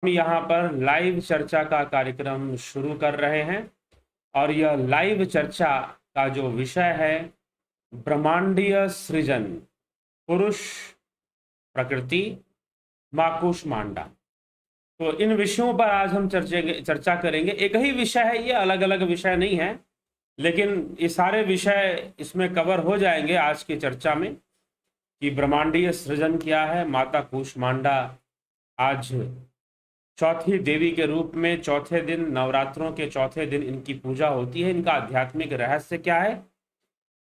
हम यहाँ पर लाइव चर्चा का कार्यक्रम शुरू कर रहे हैं और यह लाइव चर्चा का जो विषय है ब्रह्मांडीय सृजन, पुरुष, प्रकृति, माँ कूष्मांडा। तो इन विषयों पर आज हम चर्चा करेंगे। एक ही विषय है, ये अलग अलग विषय नहीं है, लेकिन ये सारे विषय इसमें कवर हो जाएंगे आज की चर्चा में कि ब्रह्मांडीय सृजन क्या है। माता कूष्मांडा आज चौथी देवी के रूप में चौथे दिन, नवरात्रों के चौथे दिन इनकी पूजा होती है। इनका आध्यात्मिक रहस्य क्या है,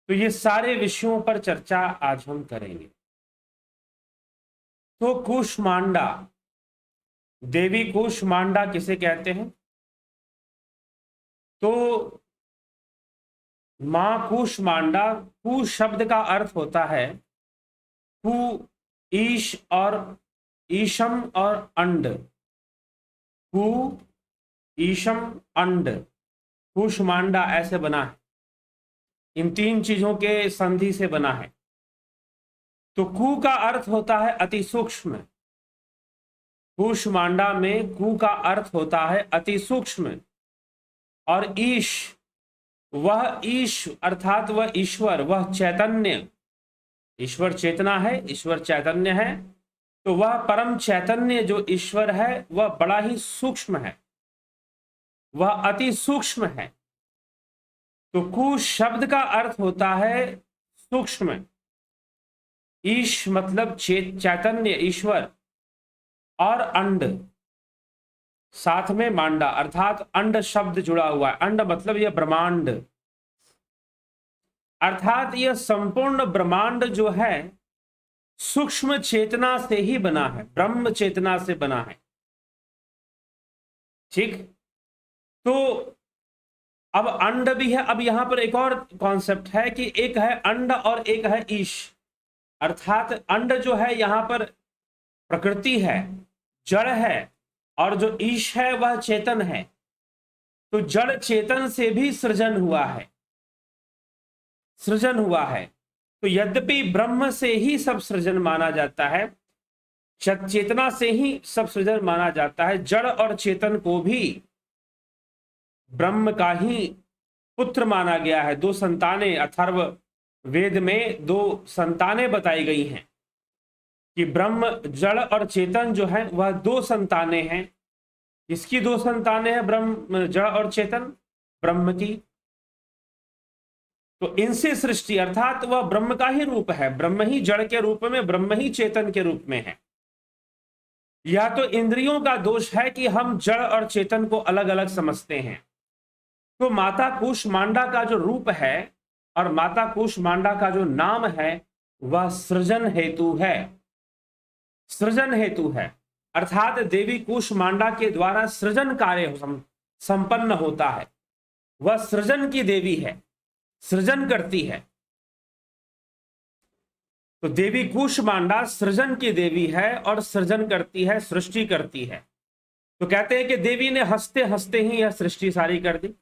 तो ये सारे विषयों पर चर्चा आज हम करेंगे। तो कूष्मांडा, देवी कूष्मांडा किसे कहते हैं? तो मां कूष्मांडा, कू शब्द का अर्थ होता है कू, ईश और ईशम और अंड। कू, ईशम, अंड, कूष्मांडा ऐसे बना है। इन तीन चीजों के संधि से बना है। तो कू का अर्थ होता है अति सूक्ष्म। कूष्मांडा में कू का अर्थ होता है अति सूक्ष्म। और ईश, वह ईश अर्थात वह ईश्वर, वह चैतन्य, ईश्वर चेतना है, ईश्वर चैतन्य है। तो वह परम चैतन्य जो ईश्वर है वह बड़ा ही सूक्ष्म है, वह अति सूक्ष्म है। तो कू शब्द का अर्थ होता है सूक्ष्म। ईश मतलब चैतन्य, ईश्वर, और अंड, साथ में मांडा अर्थात अंड शब्द जुड़ा हुआ है। अंड मतलब यह ब्रह्मांड, अर्थात यह संपूर्ण ब्रह्मांड जो है सूक्ष्म चेतना से ही बना है, ब्रह्म चेतना से बना है। ठीक। तो अब अंड भी है। अब यहां पर एक और कॉन्सेप्ट है कि एक है अंड और एक है ईश। अर्थात अंड जो है यहां पर प्रकृति है, जड़ है, और जो ईश है वह चेतन है। तो जड़ चेतन से भी सृजन हुआ है, सृजन हुआ है। तो यद्यपि ब्रह्म से ही सब सृजन माना जाता है, चेतना से ही सब सृजन माना जाता है, जड़ और चेतन को भी ब्रह्म का ही पुत्र माना गया है। दो संतानें, अथर्व वेद में दो संतानें बताई गई हैं कि ब्रह्म, जड़ और चेतन जो है वह दो संतानें हैं। किसकी दो संतानें हैं? ब्रह्म, जड़ और चेतन, ब्रह्म की। तो इनसे सृष्टि, अर्थात वह ब्रह्म का ही रूप है, ब्रह्म ही जड़ के रूप में, ब्रह्म ही चेतन के रूप में है। यह तो इंद्रियों का दोष है कि हम जड़ और चेतन को अलग अलग समझते हैं। तो माता कूष्मांडा का जो रूप है और माता कूष्मांडा का जो नाम है वह सृजन हेतु है, सृजन हेतु है। अर्थात देवी कूष्मांडा के द्वारा सृजन कार्य संपन्न होता है। वह सृजन की देवी है, सृजन करती है। तो देवी कूष्मांडा सृजन की देवी है और सृजन करती है, सृष्टि करती है। तो कहते हैं कि देवी ने हंसते हंसते ही यह सृष्टि सारी कर दी।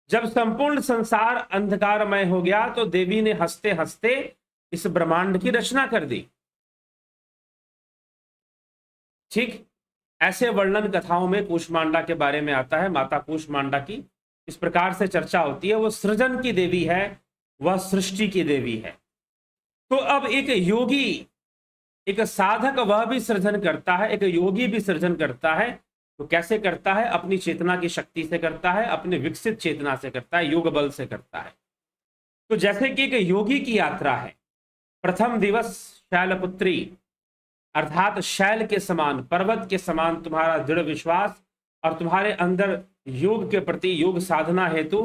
जब संपूर्ण संसार अंधकारमय हो गया तो देवी ने हंसते हंसते इस ब्रह्मांड की रचना कर दी। ठीक, ऐसे वर्णन कथाओं में कूष्मांडा के बारे में आता है। माता कूष्मांडा की इस प्रकार से चर्चा होती है। वो सृजन की देवी है, वह सृष्टि की देवी है। तो अब एक योगी, एक साधक, वह भी सृजन करता है, एक योगी भी सृजन करता है। तो कैसे करता है? अपनी चेतना की शक्ति से करता है, अपने विकसित चेतना से करता है, योग बल से करता है। तो जैसे कि एक योगी की यात्रा है, प्रथम दिवस शैलपुत्री, अर्थात शैल के समान, पर्वत के समान तुम्हारा दृढ़ विश्वास और तुम्हारे अंदर योग के प्रति, योग साधना हेतु,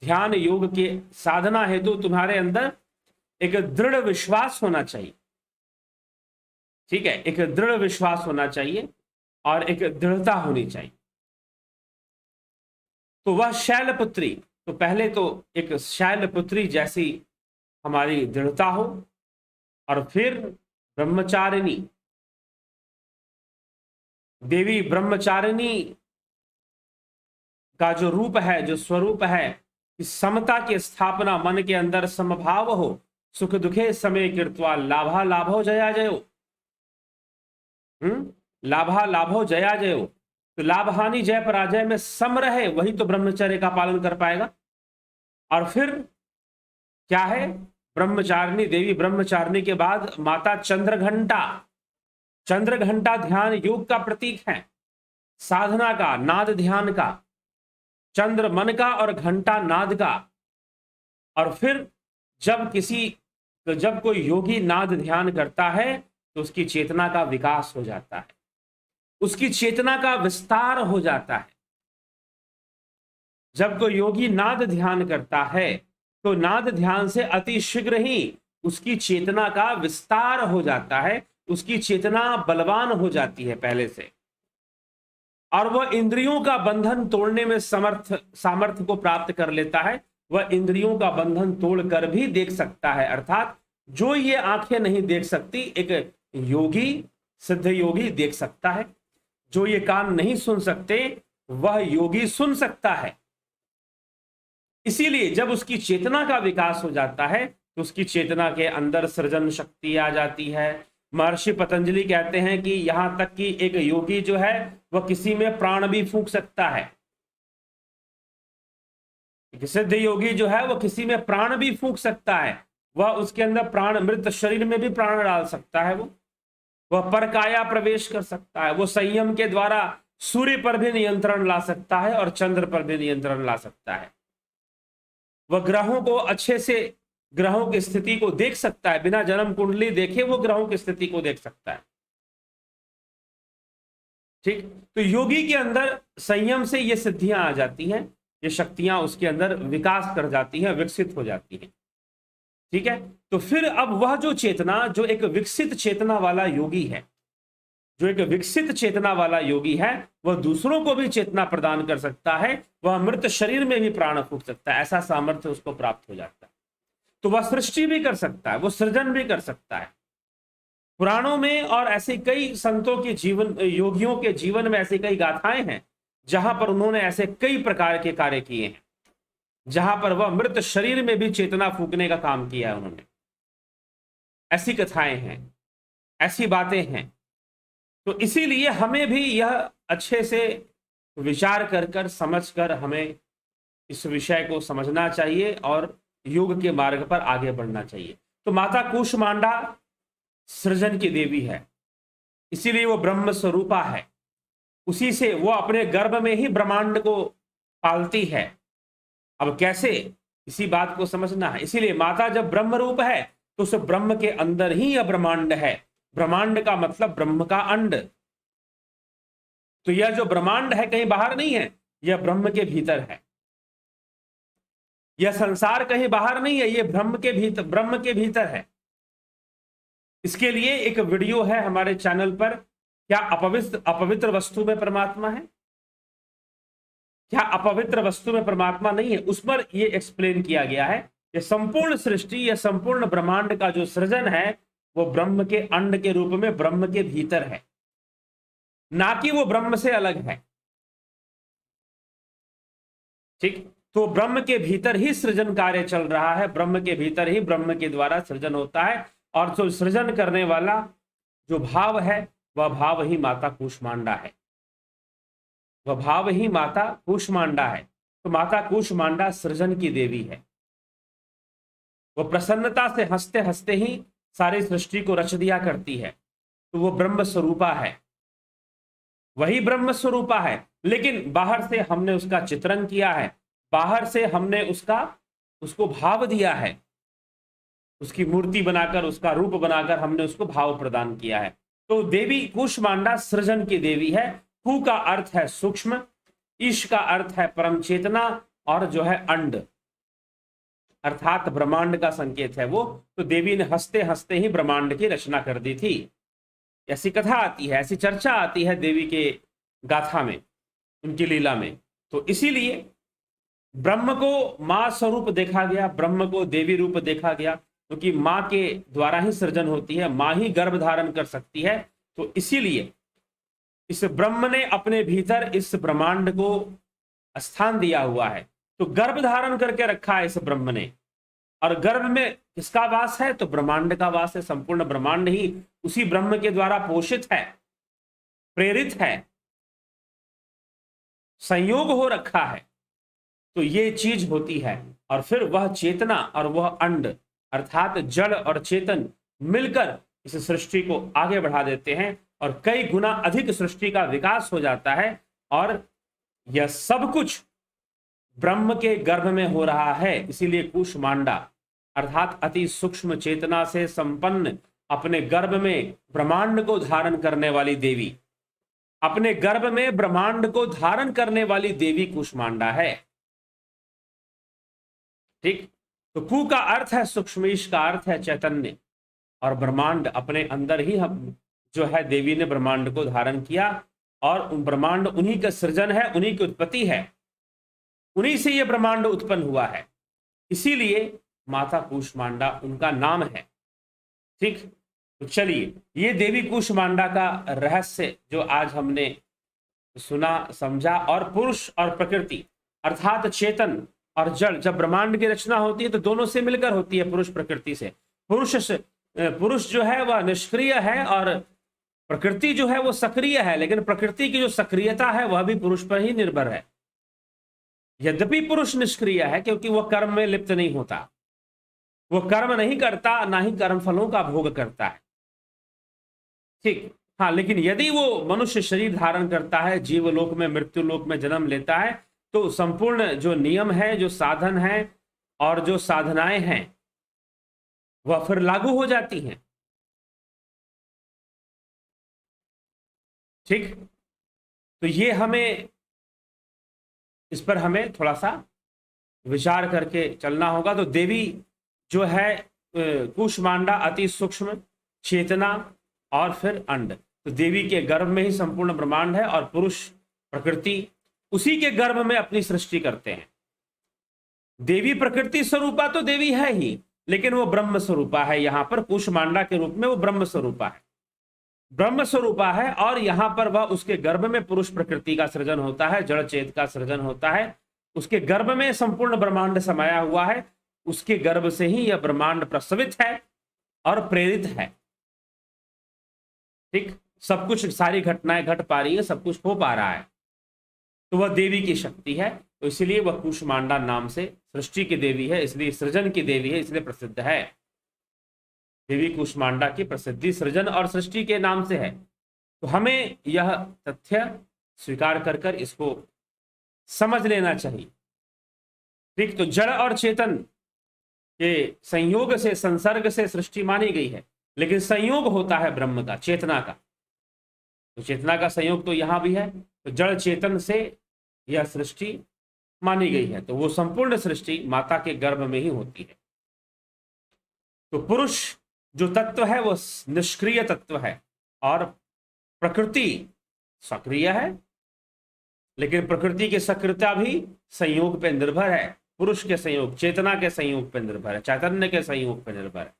ध्यान योग के साधना हेतु तुम्हारे अंदर एक दृढ़ विश्वास होना चाहिए। ठीक है, एक दृढ़ विश्वास होना चाहिए और एक दृढ़ता होनी चाहिए। तो वह शैलपुत्री, तो पहले तो एक शैलपुत्री जैसी हमारी दृढ़ता हो, और फिर ब्रह्मचारिणी, देवी ब्रह्मचारिणी का जो रूप है, जो स्वरूप है, कि समता की स्थापना, मन के अंदर समभाव हो, सुख दुखे समय कृत्वा लाभा लाभो जया जयो। लाभा लाभो जया जयो, तो लाभ हानि जय पराजय में सम रहे वही तो ब्रह्मचर्य का पालन कर पाएगा। और फिर क्या है, ब्रह्मचारिणी देवी, ब्रह्मचारिणी के बाद माता चंद्रघंटा। चंद्रघंटा ध्यान योग का प्रतीक है, साधना का, नाद ध्यान का, चंद्र मन का और घंटा नाद का। और फिर जब कोई योगी नाद ध्यान करता है तो उसकी चेतना का विकास हो जाता है, उसकी चेतना का विस्तार हो जाता है। जब कोई योगी नाद ध्यान करता है तो नाद ध्यान से अति शीघ्र ही उसकी चेतना का विस्तार हो जाता है, उसकी चेतना बलवान हो जाती है पहले से, और वह इंद्रियों का बंधन तोड़ने में सामर्थ्य को प्राप्त कर लेता है। वह इंद्रियों का बंधन तोड़कर भी देख सकता है, अर्थात जो ये आंखें नहीं देख सकती एक योगी, सिद्ध योगी देख सकता है। जो ये कान नहीं सुन सकते वह योगी सुन सकता है। इसीलिए जब उसकी चेतना का विकास हो जाता है तो उसकी चेतना के अंदर सृजन शक्ति आ जाती है। महर्षि पतंजलि कहते हैं कि यहां तक कि एक योगी जो है वह किसी में प्राण भी फूंक सकता है। एक सिद्ध योगी जो है वह किसी में प्राण भी फूंक सकता है, वह उसके अंदर प्राण, मृत शरीर में भी प्राण डाल सकता है, वह परकाया प्रवेश कर सकता है, वो संयम के द्वारा सूर्य पर भी नियंत्रण ला सकता है और चंद्र पर भी नियंत्रण ला सकता है। वह ग्रहों को अच्छे से, ग्रहों की स्थिति को देख सकता है, बिना जन्म कुंडली देखे वो ग्रहों की स्थिति को देख सकता है। ठीक, तो योगी के अंदर संयम से ये सिद्धियां आ जाती हैं, ये शक्तियां उसके अंदर विकास कर जाती हैं, विकसित हो जाती हैं। ठीक है, तो फिर अब वह जो चेतना, जो एक विकसित चेतना वाला योगी है, जो एक विकसित चेतना वाला योगी है, वह दूसरों को भी चेतना प्रदान कर सकता है, वह मृत शरीर में भी प्राण फूंक सकता है, ऐसा सामर्थ्य उसको प्राप्त हो जाता है। तो वह सृष्टि भी कर सकता है, वह सृजन भी कर सकता है। पुराणों में और ऐसे कई संतों के जीवन, योगियों के जीवन में ऐसी कई गाथाएं हैं जहां पर उन्होंने ऐसे कई प्रकार के कार्य किए हैं, जहां पर वह मृत शरीर में भी चेतना फूंकने का काम किया है उन्होंने। ऐसी कथाएं हैं, ऐसी बातें हैं। तो इसीलिए हमें भी यह अच्छे से विचार कर कर, समझ कर हमें इस विषय को समझना चाहिए और योग के मार्ग पर आगे बढ़ना चाहिए। तो माता कूष्मांडा सृजन की देवी है, इसीलिए वो ब्रह्म स्वरूपा है। उसी से वो अपने गर्भ में ही ब्रह्मांड को पालती है। अब कैसे, इसी बात को समझना है। इसीलिए माता जब ब्रह्म रूप है तो उस ब्रह्म के अंदर ही यह ब्रह्मांड है। ब्रह्मांड का मतलब ब्रह्म का अंड। तो यह जो ब्रह्मांड है कहीं बाहर नहीं है, यह ब्रह्म के भीतर है। यह संसार कहीं बाहर नहीं है, यह ब्रह्म के भीतर है। इसके लिए एक वीडियो है हमारे चैनल पर, क्या अपवित्र वस्तु में परमात्मा है, क्या अपवित्र वस्तु में परमात्मा नहीं है, उस पर यह एक्सप्लेन किया गया है। यह संपूर्ण सृष्टि, यह संपूर्ण ब्रह्मांड का जो सृजन है वो ब्रह्म के अंड के रूप में ब्रह्म के भीतर है, ना कि वो ब्रह्म से अलग है। ठीक, तो ब्रह्म के भीतर ही सृजन कार्य चल रहा है, ब्रह्म के भीतर ही ब्रह्म के द्वारा सृजन होता है। और जो सृजन करने वाला जो भाव है वह भाव ही माता कूष्मांडा है, वह भाव ही माता कूष्मांडा है। तो माता कूष्मांडा सृजन की देवी है। वह प्रसन्नता से हंसते हंसते ही सारी सृष्टि को रच दिया करती है। तो वो ब्रह्म स्वरूपा है, वही ब्रह्म स्वरूपा है। लेकिन बाहर से हमने उसका चित्रण किया है, बाहर से हमने उसको भाव दिया है, उसकी मूर्ति बनाकर, उसका रूप बनाकर हमने उसको भाव प्रदान किया है। तो देवी कूष्मांडा सृजन की देवी है। कू का अर्थ है सूक्ष्म, ईश का अर्थ है परम चेतना, और जो है अंड अर्थात ब्रह्मांड का संकेत है वो। तो देवी ने हंसते हंसते ही ब्रह्मांड की रचना कर दी थी। ऐसी कथा आती है, ऐसी चर्चा आती है देवी के गाथा में, उनकी लीला में। तो इसीलिए ब्रह्म को मां स्वरूप देखा गया, ब्रह्म को देवी रूप देखा गया, क्योंकि मां के द्वारा ही सृजन होती है, मां ही गर्भ धारण कर सकती है। तो इसीलिए इस ब्रह्म ने अपने भीतर इस ब्रह्मांड को स्थान दिया हुआ है। तो गर्भ धारण करके रखा है इस ब्रह्म ने, और गर्भ में किसका वास है, तो ब्रह्मांड का वास है। संपूर्ण ब्रह्मांड ही उसी ब्रह्म के द्वारा पोषित है। प्रेरित है, संयोग हो रखा है, तो ये चीज होती है। और फिर वह चेतना और वह अंड अर्थात जड़ और चेतन मिलकर इस सृष्टि को आगे बढ़ा देते हैं और कई गुना अधिक सृष्टि का विकास हो जाता है। और यह सब कुछ ब्रह्म के गर्भ में हो रहा है। इसीलिए कूष्मांडा अर्थात अति सूक्ष्म चेतना से संपन्न, अपने गर्भ में ब्रह्मांड को धारण करने वाली देवी, अपने गर्भ में ब्रह्मांड को धारण करने वाली देवी कूष्मांडा है। ठीक, तो कु का अर्थ है सूक्ष्मीश, का अर्थ है चैतन्य, और ब्रह्मांड अपने अंदर ही हम जो है देवी ने ब्रह्मांड को धारण किया, और ब्रह्मांड उन्हीं का सृजन है, उन्हीं की उत्पत्ति है, उन्हीं से यह ब्रह्मांड उत्पन्न हुआ है। इसीलिए माता कूष्मांडा उनका नाम है। ठीक, तो चलिए ये देवी कूष्मांडा का रहस्य जो आज हमने सुना समझा, और पुरुष और प्रकृति अर्थात चेतन और जड़, जब ब्रह्मांड की रचना होती है तो दोनों से मिलकर होती है, पुरुष प्रकृति से। पुरुष जो है वह निष्क्रिय है और प्रकृति जो है वो सक्रिय है, लेकिन प्रकृति की जो सक्रियता है वह भी पुरुष पर ही निर्भर है। यद्यपि पुरुष निष्क्रिय है क्योंकि वह कर्म में लिप्त नहीं होता, वह कर्म नहीं करता, ना ही कर्म फलों का भोग करता है। ठीक, हाँ, लेकिन यदि वो मनुष्य शरीर धारण करता है, जीवलोक में मृत्यु लोक में जन्म लेता है, तो संपूर्ण जो नियम है, जो साधन है और जो साधनाएं हैं वह फिर लागू हो जाती हैं। ठीक, तो ये हमें, इस पर हमें थोड़ा सा विचार करके चलना होगा। तो देवी जो है कूष्मांडा अति सूक्ष्म चेतना और फिर अंड, तो देवी के गर्भ में ही संपूर्ण ब्रह्मांड है, और पुरुष प्रकृति उसी के गर्भ में अपनी सृष्टि करते हैं। देवी प्रकृति स्वरूपा तो देवी है ही, लेकिन वो ब्रह्म स्वरूपा है। यहां पर कूष्मांडा के रूप में वो ब्रह्म स्वरूपा है, ब्रह्म स्वरूपा है, और यहां पर वह उसके गर्भ में पुरुष प्रकृति का सृजन होता है, जड़ चेत का सृजन होता है। उसके गर्भ में संपूर्ण ब्रह्मांड समाया हुआ है, उसके गर्भ से ही यह ब्रह्मांड प्रसवित है और प्रेरित है। ठीक, सब कुछ, सारी घटनाएं घट पा रही है, सब कुछ हो पा रहा है, तो वह देवी की शक्ति है। तो इसलिए वह कूष्मांडा नाम से सृष्टि की देवी है, इसलिए सृजन की देवी है, इसलिए प्रसिद्ध है। देवी कूष्मांडा की प्रसिद्धि सृजन और सृष्टि के नाम से है। तो हमें यह तथ्य स्वीकार कर कर इसको समझ लेना चाहिए। ठीक, तो जड़ और चेतन के संयोग से, संसर्ग से सृष्टि मानी गई है, लेकिन संयोग होता है ब्रह्म का, चेतना का। तो चेतना का संयोग तो यहां भी है, तो जड़ चेतन से यह सृष्टि मानी गई है, तो वो संपूर्ण सृष्टि माता के गर्भ में ही होती है। तो पुरुष जो तत्व है वो निष्क्रिय तत्व है, और प्रकृति सक्रिय है, लेकिन प्रकृति की सक्रियता भी संयोग पर निर्भर है, पुरुष के संयोग, चेतना के संयोग पर निर्भर है, चैतन्य के संयोग पर निर्भर है।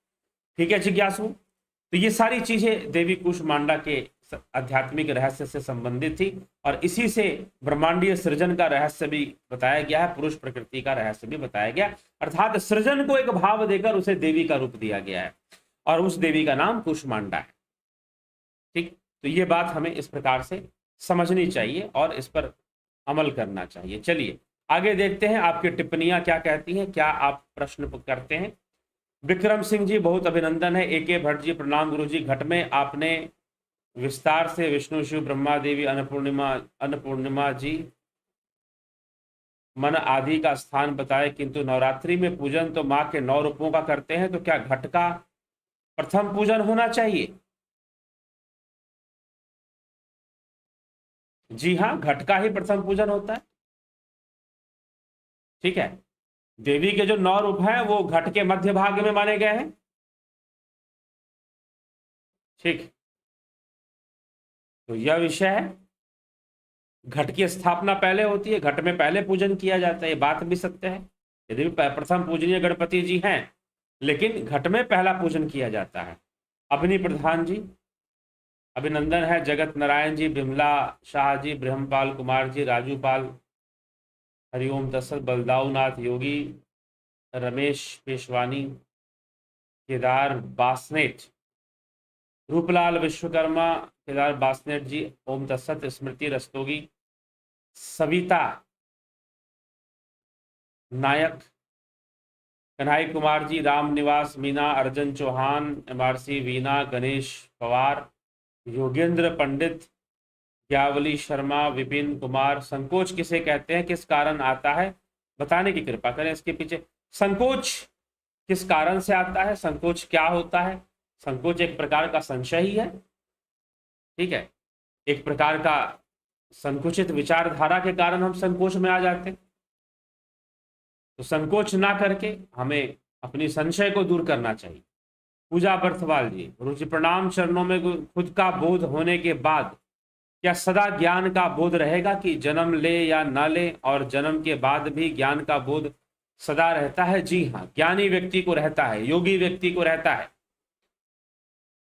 ठीक है जिज्ञासु, तो ये सारी चीजें देवी कूष्मांडा के आध्यात्मिक रहस्य से संबंधित थी, और इसी से ब्रह्मांडीय सृजन का रहस्य भी बताया गया है, पुरुष प्रकृति का रहस्य भी बताया गया, अर्थात सृजन को एक भाव देकर उसे देवी का रूप दिया गया है, और उस देवी का नाम कूष्मांडा है। ठीक, तो ये बात हमें इस प्रकार से समझनी चाहिए और इस पर अमल करना चाहिए। चलिए आगे देखते हैं आपकी टिप्पणियां क्या कहती हैं, क्या आप प्रश्न करते हैं। विक्रम सिंह जी बहुत अभिनंदन है। AK भट्ट जी प्रणाम गुरु जी, घट में आपने विस्तार से विष्णु शिव ब्रह्मा देवी अन्नपूर्णिमा जी मन आदि का स्थान बताए, किंतु नवरात्रि में पूजन तो माँ के 9 रूपों का करते हैं, तो क्या घट का प्रथम पूजन होना चाहिए? जी हाँ, घट का ही प्रथम पूजन होता है। ठीक है, देवी के जो 9 रूप हैं वो घट के मध्य भाग में माने गए हैं। ठीक, तो यह विषय है। घट की स्थापना पहले होती है, घट में पहले पूजन किया जाता है, ये बात भी सत्य है। यदि प्रथम पूजनीय गणपति जी हैं, लेकिन घट में पहला पूजन किया जाता है। अभिनी प्रधान जी अभिनंदन है। जगत नारायण जी, बिमला शाह जी, ब्रह्मपाल कुमार जी, राजू पाल, हरिओम दशरथ, बलदाऊनाथ योगी, रमेश पेशवानी, केदार बासनेट, रूपलाल विश्वकर्मा, केदार बासनेट जी, ओम तत्सत, स्मृति रस्तोगी, सविता नायक, कन्हई कुमार जी, राम निवास मीना, अर्जन चौहान, एमआरसी वीना, गणेश पवार, योगेंद्र पंडित, ग्यावली शर्मा, विपिन कुमार। संकोच किसे कहते हैं, किस कारण आता है, बताने की कृपा करें। इसके पीछे संकोच किस कारण से आता है, संकोच क्या होता है। संकोच एक प्रकार का संशय ही है, ठीक है, एक प्रकार का संकुचित विचारधारा के कारण हम संकोच में आ जाते हैं। तो संकोच ना करके हमें अपनी संशय को दूर करना चाहिए। पूजा बर्थवाल जी, रुचि प्रणाम चरणों में। खुद का बोध होने के बाद क्या सदा ज्ञान का बोध रहेगा कि जन्म ले या ना ले, और जन्म के बाद भी ज्ञान का बोध सदा रहता है? जी हाँ, ज्ञानी व्यक्ति को रहता है, योगी व्यक्ति को रहता है,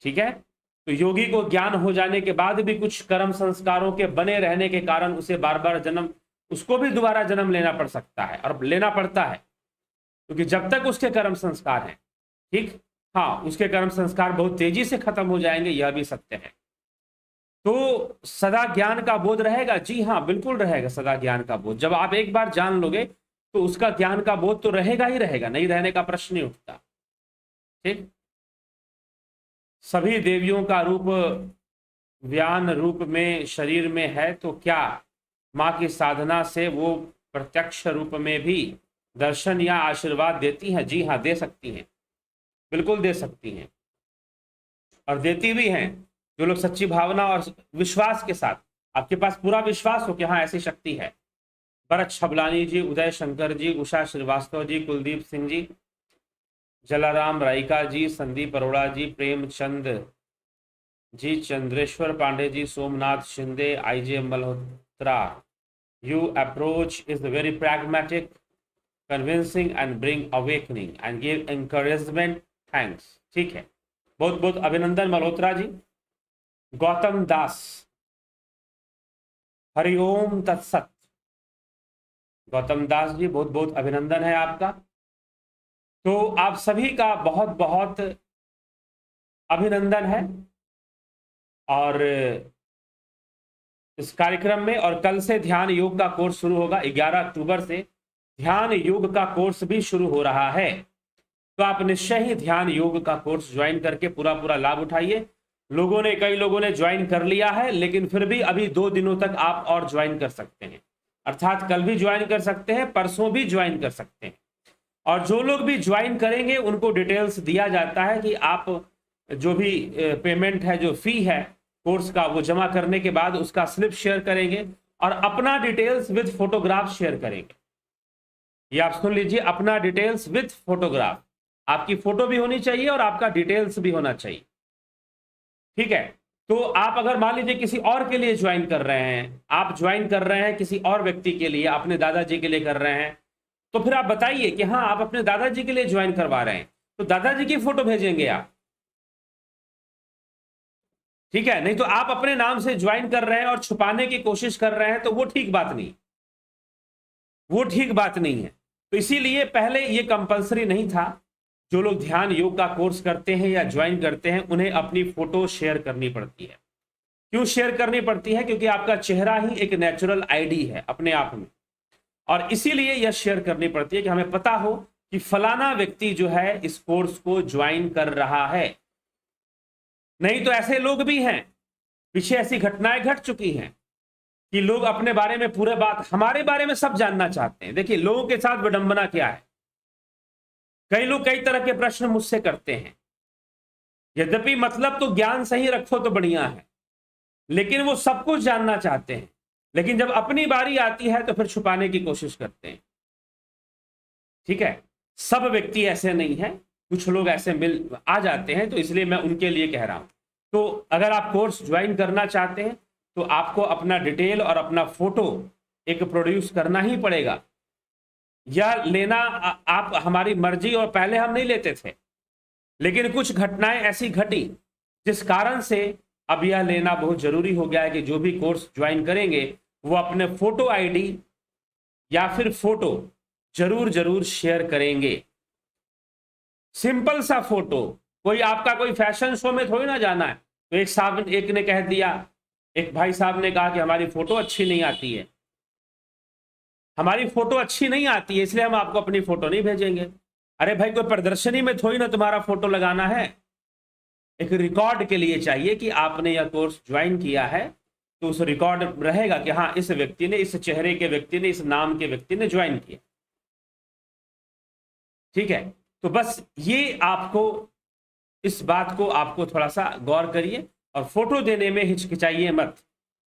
ठीक है। तो योगी को ज्ञान हो जाने के बाद भी कुछ कर्म संस्कारों के बने रहने के कारण उसे बार बार जन्म, उसको भी दोबारा जन्म लेना पड़ सकता है और लेना पड़ता है, क्योंकि जब तक उसके कर्म संस्कार हैं, ठीक, हाँ, उसके कर्म संस्कार बहुत तेजी से खत्म हो जाएंगे, यह भी सत्य है। तो सदा ज्ञान का बोध रहेगा? जी हाँ, बिल्कुल रहेगा सदा ज्ञान का बोध। जब आप एक बार जान लोगे तो उसका ज्ञान का बोध तो रहेगा ही रहेगा, नहीं रहने का प्रश्न नहीं उठता, ठीक। सभी देवियों का रूप व्यान रूप में शरीर में है, तो क्या माँ की साधना से वो प्रत्यक्ष रूप में भी दर्शन या आशीर्वाद देती हैं? जी हाँ, दे सकती हैं, बिल्कुल दे सकती हैं, और देती भी हैं। जो लोग सच्ची भावना और विश्वास के साथ, आपके पास पूरा विश्वास हो कि हाँ ऐसी शक्ति है। Bharat Chhablani ji, Uday Shankar ji, Usha Srivastava ji, Kuldeep Singh ji, Jalaram Raika ji, Sandeep Arora ji, Premchand ji, Chandreshwar Pandey ji, Somnath Shinde, IJ Malhotra. You approach is very pragmatic, convincing and bring awakening and give encouragement. Thanks, ठीक है, बहुत बहुत अभिनंदन मल्होत्रा जी। गौतम दास, हरिओम तत्सत। गौतम दास जी, बहुत बहुत अभिनंदन है आपका। तो आप सभी का बहुत बहुत अभिनंदन है, और इस कार्यक्रम में, और कल से ध्यान योग का कोर्स शुरू होगा। 11 अक्टूबर से ध्यान योग का कोर्स भी शुरू हो रहा है, तो आप निश्चय ही ध्यान योग का कोर्स ज्वाइन करके पूरा पूरा लाभ उठाइए। कई लोगों ने ज्वाइन कर लिया है, लेकिन फिर भी अभी 2 दिनों तक आप और ज्वाइन कर सकते हैं, अर्थात कल भी ज्वाइन कर सकते हैं, परसों भी ज्वाइन कर सकते हैं। और जो लोग भी ज्वाइन करेंगे उनको डिटेल्स दिया जाता है कि आप जो भी पेमेंट है, जो फी है कोर्स का, वो जमा करने के बाद उसका स्लिप शेयर करेंगे और अपना डिटेल्स विद फोटोग्राफ शेयर करेंगे। ये आप सुन लीजिए, अपना डिटेल्स विद फोटोग्राफ, आपकी फोटो भी होनी चाहिए और आपका डिटेल्स भी होना चाहिए, ठीक है। तो आप अगर मान लीजिए किसी और के लिए ज्वाइन कर रहे हैं, आप ज्वाइन कर रहे हैं किसी और व्यक्ति के लिए, अपने दादाजी के लिए कर रहे हैं, तो फिर आप बताइए कि हाँ आप अपने दादाजी के लिए ज्वाइन करवा रहे हैं, तो दादाजी की फोटो भेजेंगे आप, ठीक है। नहीं तो आप अपने नाम से ज्वाइन कर रहे हैं और छुपाने की कोशिश कर रहे हैं, तो वो ठीक बात नहीं, वो ठीक बात नहीं है। तो इसीलिए पहले ये कंपलसरी नहीं था, जो लोग ध्यान योग का कोर्स करते हैं या ज्वाइन करते हैं उन्हें अपनी फोटो शेयर करनी पड़ती है। क्यों शेयर करनी पड़ती है? क्योंकि आपका चेहरा ही एक नेचुरल आईडी है अपने आप में, और इसीलिए यह शेयर करनी पड़ती है कि हमें पता हो कि फलाना व्यक्ति जो है इस कोर्स को ज्वाइन कर रहा है। नहीं तो ऐसे लोग भी हैं, पीछे ऐसी घटनाएं घट चुकी हैं कि लोग अपने बारे में पूरे बात, हमारे बारे में सब जानना चाहते हैं। देखिए लोगों के साथ विडंबना क्या है, कई लोग कई तरह के प्रश्न मुझसे करते हैं, यद्यपि मतलब तो ज्ञान सही रखो तो बढ़िया है, लेकिन वो सब कुछ जानना चाहते हैं, लेकिन जब अपनी बारी आती है तो फिर छुपाने की कोशिश करते हैं, ठीक है। सब व्यक्ति ऐसे नहीं है, कुछ लोग ऐसे मिल आ जाते हैं, तो इसलिए मैं उनके लिए कह रहा हूं। तो अगर आप कोर्स ज्वाइन करना चाहते हैं तो आपको अपना डिटेल और अपना फोटो एक प्रोड्यूस करना ही पड़ेगा, या लेना आप हमारी मर्जी, और पहले हम नहीं लेते थे, लेकिन कुछ घटनाएं ऐसी घटी जिस कारण से अब यह लेना बहुत जरूरी हो गया है कि जो भी कोर्स ज्वाइन करेंगे वो अपने फोटो आईडी या फिर फोटो जरूर जरूर शेयर करेंगे। सिंपल सा फोटो, कोई आपका कोई फैशन शो में थोड़ी ना जाना है तो एक ने कह दिया, एक भाई साहब ने कहा कि हमारी फोटो अच्छी नहीं आती है, हमारी फोटो अच्छी नहीं आती है इसलिए हम आपको अपनी फोटो नहीं भेजेंगे। अरे भाई, कोई प्रदर्शनी में थोड़ी ना तुम्हारा फोटो लगाना है, एक रिकॉर्ड के लिए चाहिए कि आपने यह कोर्स ज्वाइन किया है, तो उस रिकॉर्ड रहेगा कि हाँ इस व्यक्ति ने, इस चेहरे के व्यक्ति ने, इस नाम के व्यक्ति ने ज्वाइन किया। ठीक है, तो बस ये आपको, इस बात को आपको थोड़ा सा गौर करिए और फोटो देने में हिचकिचाइए मत,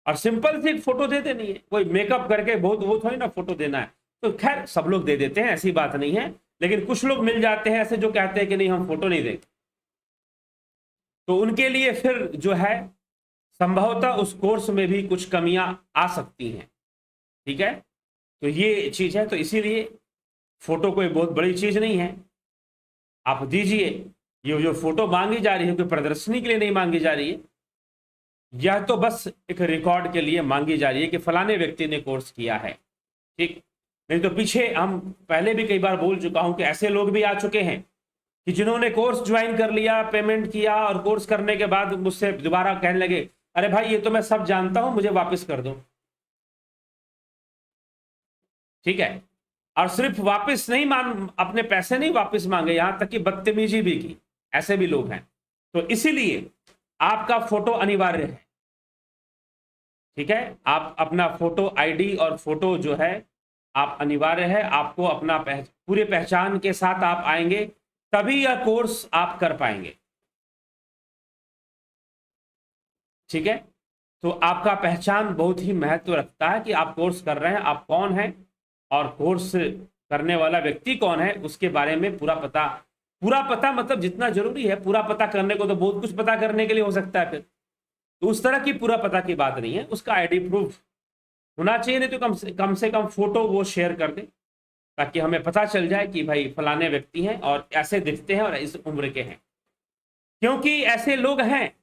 और सिंपल सी एक फोटो दे देनी है, कोई मेकअप करके बहुत वो थोड़ी ना फोटो देना है। तो खैर सब लोग दे देते हैं, ऐसी बात नहीं है, लेकिन कुछ लोग मिल जाते हैं ऐसे जो कहते हैं कि नहीं हम फोटो नहीं देंगे, तो उनके लिए फिर जो है संभवतः उस कोर्स में भी कुछ कमियां आ सकती हैं। ठीक है, तो ये चीज है, तो इसीलिए फोटो कोई बहुत बड़ी चीज नहीं है, आप दीजिए। ये जो फोटो मांगी जा रही है कोई प्रदर्शनी के लिए नहीं मांगी जा रही है, यह तो बस एक रिकॉर्ड के लिए मांगी जा रही है कि फलाने व्यक्ति ने कोर्स किया है। ठीक, नहीं तो पीछे हम पहले भी कई बार बोल चुका हूं कि ऐसे लोग भी आ चुके हैं कि जिन्होंने कोर्स ज्वाइन कर लिया, पेमेंट किया, और कोर्स करने के बाद मुझसे दोबारा कहने लगे अरे भाई ये तो मैं सब जानता हूं, मुझे वापस कर दो। ठीक है, और सिर्फ वापस नहीं अपने पैसे नहीं वापस मांगे, यहां तक कि बदतमीजी भी की, ऐसे भी लोग हैं। तो इसीलिए आपका फोटो अनिवार्य है। ठीक है, आप अपना फोटो आईडी और फोटो जो है आप अनिवार्य है, आपको अपना पूरे पहचान के साथ आप आएंगे तभी यह कोर्स आप कर पाएंगे। ठीक है, तो आपका पहचान बहुत ही महत्व रखता है कि आप कोर्स कर रहे हैं, आप कौन हैं और कोर्स करने वाला व्यक्ति कौन है, उसके बारे में पूरा पता मतलब जितना जरूरी है। पूरा पता करने को तो बहुत कुछ पता करने के लिए हो सकता है, फिर तो उस तरह की पूरा पता की बात नहीं है, उसका आईडी प्रूफ होना चाहिए, नहीं तो कम से कम फोटो वो शेयर कर दे ताकि हमें पता चल जाए कि भाई फलाने व्यक्ति हैं और ऐसे दिखते हैं और इस उम्र के हैं। क्योंकि ऐसे लोग हैं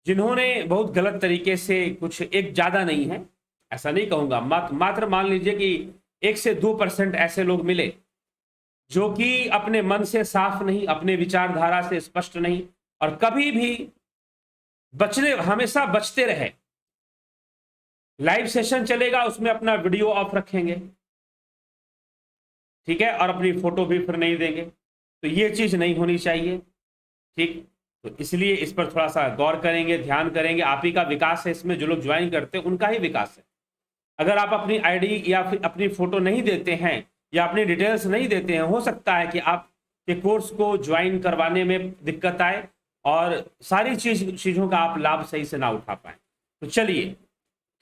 जिन्होंने बहुत गलत तरीके से कुछ, एक ज्यादा नहीं है ऐसा नहीं कहूंगा, मात्र मान लीजिए कि 1 से 2% ऐसे लोग मिले जो कि अपने मन से साफ नहीं, अपने विचारधारा से स्पष्ट नहीं, और कभी भी हमेशा बचते रहे। लाइव सेशन चलेगा उसमें अपना वीडियो ऑफ रखेंगे, ठीक है, और अपनी फोटो भी फिर नहीं देंगे, तो ये चीज नहीं होनी चाहिए। ठीक, तो इसलिए इस पर थोड़ा सा गौर करेंगे, ध्यान करेंगे। आप ही का विकास है इसमें, जो लोग ज्वाइन करते हैं उनका ही विकास है। अगर आप अपनी आईडी या फिर अपनी फोटो नहीं देते हैं या अपनी डिटेल्स नहीं देते हैं, हो सकता है कि आपके कोर्स को ज्वाइन करवाने में दिक्कत आए और सारी चीजों का आप लाभ सही से ना उठा पाए। तो चलिए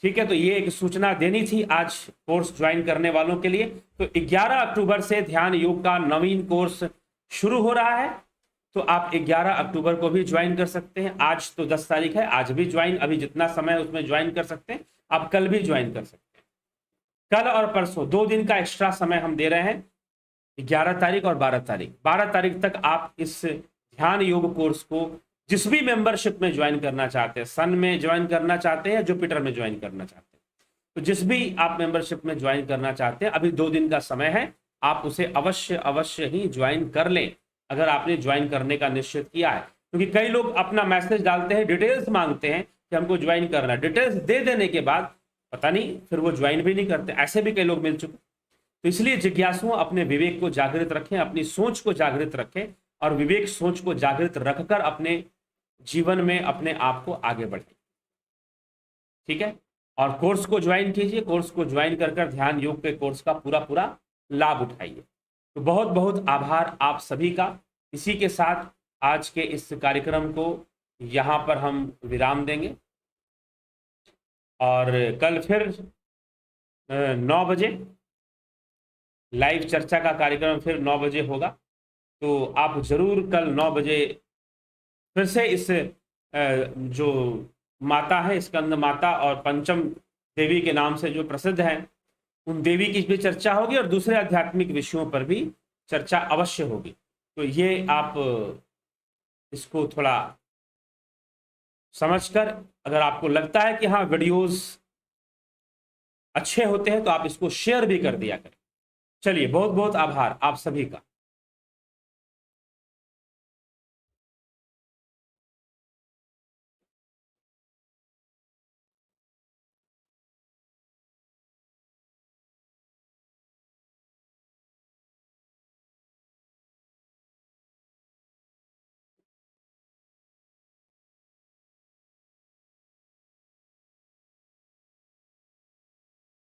ठीक है, तो ये एक सूचना देनी थी आज कोर्स ज्वाइन करने वालों के लिए। तो 11 अक्टूबर से ध्यान योग का नवीन कोर्स शुरू हो रहा है, तो आप 11 अक्टूबर को भी ज्वाइन कर सकते हैं। आज तो 10 तारीख है, आज भी ज्वाइन, अभी जितना समय उसमें ज्वाइन कर सकते हैं। आप कल भी ज्वाइन कर सकते हैं, कल और परसों 2 दिन का एक्स्ट्रा समय हम दे रहे हैं, 11 तारीख और 12 तारीख। 12 तारीख तक आप इस ध्यान योग कोर्स को जिस भी मेंबरशिप में ज्वाइन करना चाहते हैं, सन में ज्वाइन करना चाहते हैं, जुपिटर में ज्वाइन करना चाहते हैं, तो जिस भी आप मेंबरशिप में ज्वाइन करना चाहते हैं, अभी 2 दिन का समय है, आप उसे अवश्य ही ज्वाइन कर लें अगर आपने ज्वाइन करने का निश्चित किया है। क्योंकि कई लोग अपना मैसेज डालते हैं, डिटेल्स मांगते हैं कि हमको ज्वाइन करना है, डिटेल्स दे देने के बाद पता नहीं फिर वो ज्वाइन भी नहीं करते, ऐसे भी कई लोग मिल चुके। तो इसलिए जिज्ञासुओं अपने विवेक को जागृत रखें, अपनी सोच को जागृत रखें, और विवेक सोच को जागृत रखकर अपने जीवन में अपने आप को आगे बढ़े। ठीक है, और कोर्स को ज्वाइन कीजिए, कोर्स को ज्वाइन कर ध्यान योग के कोर्स का पूरा लाभ उठाइए। तो बहुत बहुत आभार आप सभी का। इसी के साथ आज के इस कार्यक्रम को यहाँ पर हम विराम देंगे, और कल फिर 9 बजे लाइव चर्चा का कार्यक्रम फिर 9 बजे होगा। तो आप जरूर कल 9 बजे फिर से इस जो माता है, स्कंद माता और पंचम देवी के नाम से जो प्रसिद्ध है, उन देवी की भी चर्चा होगी और दूसरे आध्यात्मिक विषयों पर भी चर्चा अवश्य होगी। तो ये आप इसको थोड़ा समझकर, अगर आपको लगता है कि हाँ वीडियोस अच्छे होते हैं, तो आप इसको शेयर भी कर दिया करें। चलिए, बहुत बहुत आभार आप सभी का।